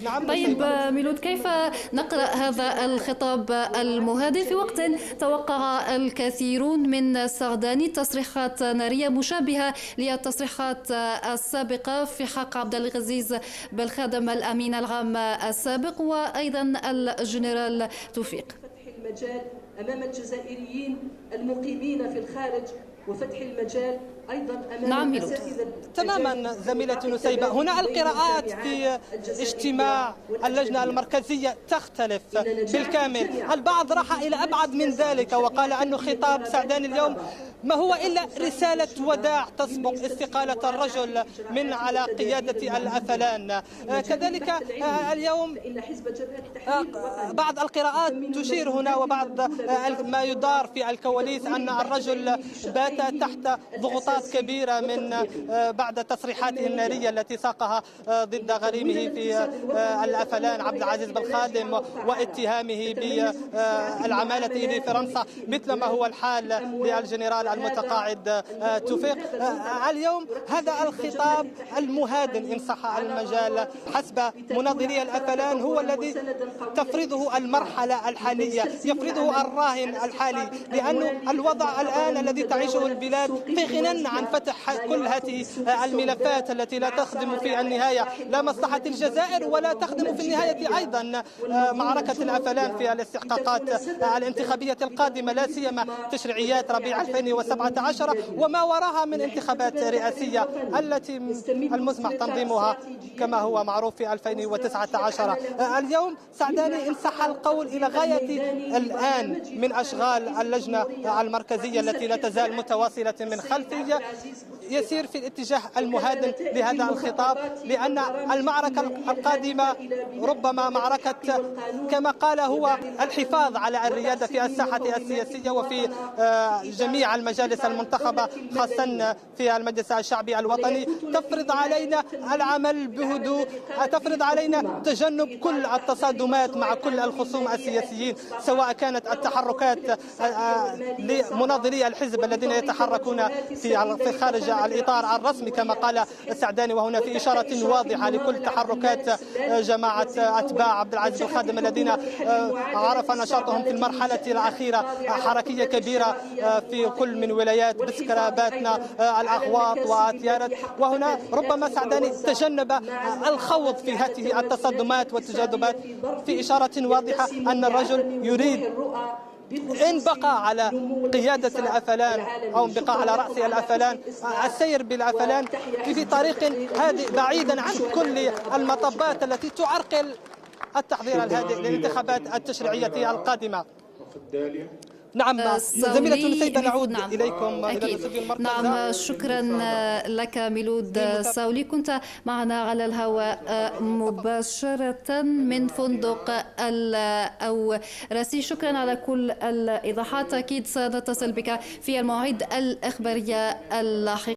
نعم طيب ميلود، كيف نقرأ هذا الخطاب المهادن في وقت توقع الكثيرون من سعداني تصريحات نارية مشابهة للتصريحات السابقة في حق عبد العزيز بالخادم الأمين العام السابق وأيضا الجنرال توفيق؟ فتح المجال أمام الجزائريين المقيمين في الخارج، وفتح المجال أيضا أمام الأساتذة. تماما زميلتي نسيبة، هنا القراءات في اجتماع اللجنة المركزية تختلف بالكامل. البعض راح إلى أبعد من ذلك وقال أن خطاب سعداني اليوم ما هو إلا رسالة وداع تسبق استقالة الرجل من على قيادة الأفلان. كذلك اليوم بعض القراءات تشير هنا وبعض ما يدار في الكواليس أن الرجل بات تحت ضغوطات كبيرة من بعد تصريحاته النارية التي ساقها ضد غريمه في الأفلان عبد العزيز بالخادم واتهامه بالعمالة في فرنسا، مثل ما هو الحال للجنرال المتقاعد توفيق. اليوم هذا الخطاب المهادن إن صح المجال حسب مناضلي الأفلان هو الذي تفرضه المرحلة الحالية، يفرضه الراهن الحالي، لأن الوضع الآن الذي تعيشه البلاد في غنى عن فتح كل هذه الملفات التي لا تخدم في النهاية لا مصلحة الجزائر ولا تخدم في النهاية أيضا معركة الأفلان في الاستحقاقات الانتخابية القادمة، لا سيما تشريعيات ربيع 2017 وما وراها من انتخابات رئاسية التي المزمع تنظيمها كما هو معروف في 2019. اليوم سعداني إن صح القول إلى غاية الآن من أشغال اللجنة المركزية التي لا تزال متواصلة من خلفية يسير في الاتجاه المهادن لهذا الخطاب، لأن المعركة القادمة ربما معركة كما قال هو الحفاظ على الريادة في الساحة السياسية وفي جميع المجالس المنتخبة، خاصة في المجلس الشعبي الوطني. تفرض علينا العمل بهدوء، تفرض علينا تجنب كل التصادمات مع كل الخصوم السياسيين، سواء كانت التحركات لمناضلي الحزب الذين يتحركون في خارج الإطار الرسمي كما قال السعداني، وهنا في إشارة واضحة لكل تحركات جماعة أتباع عبد العزيز الخادم الذين عرف نشاطهم في المرحلة الأخيرة حركية كبيرة في كل من ولايات بسكرة، باتنا، الأغواط وأتيارت. وهنا ربما سعداني تجنب الخوض في هذه التصدمات والتجاذبات في إشارة واضحة أن الرجل يريد إن بقى على قيادة الأفلان أو إن بقى على رأس الأفلان السير بالأفلان في طريق هادئ بعيدا عن كل المطبات التي تعرقل التحضير الهادئ للانتخابات التشريعية القادمة. نعم زميلة نسيبة، نعود إليكم إلى الاستوديو المركزي. نعم، شكرا لك ميلود ساولي، كنت معنا على الهواء مباشرة من فندق أو راسي. شكرا على كل الإيضاحات، أكيد سنتصل بك في المواعيد الإخبارية اللاحقة.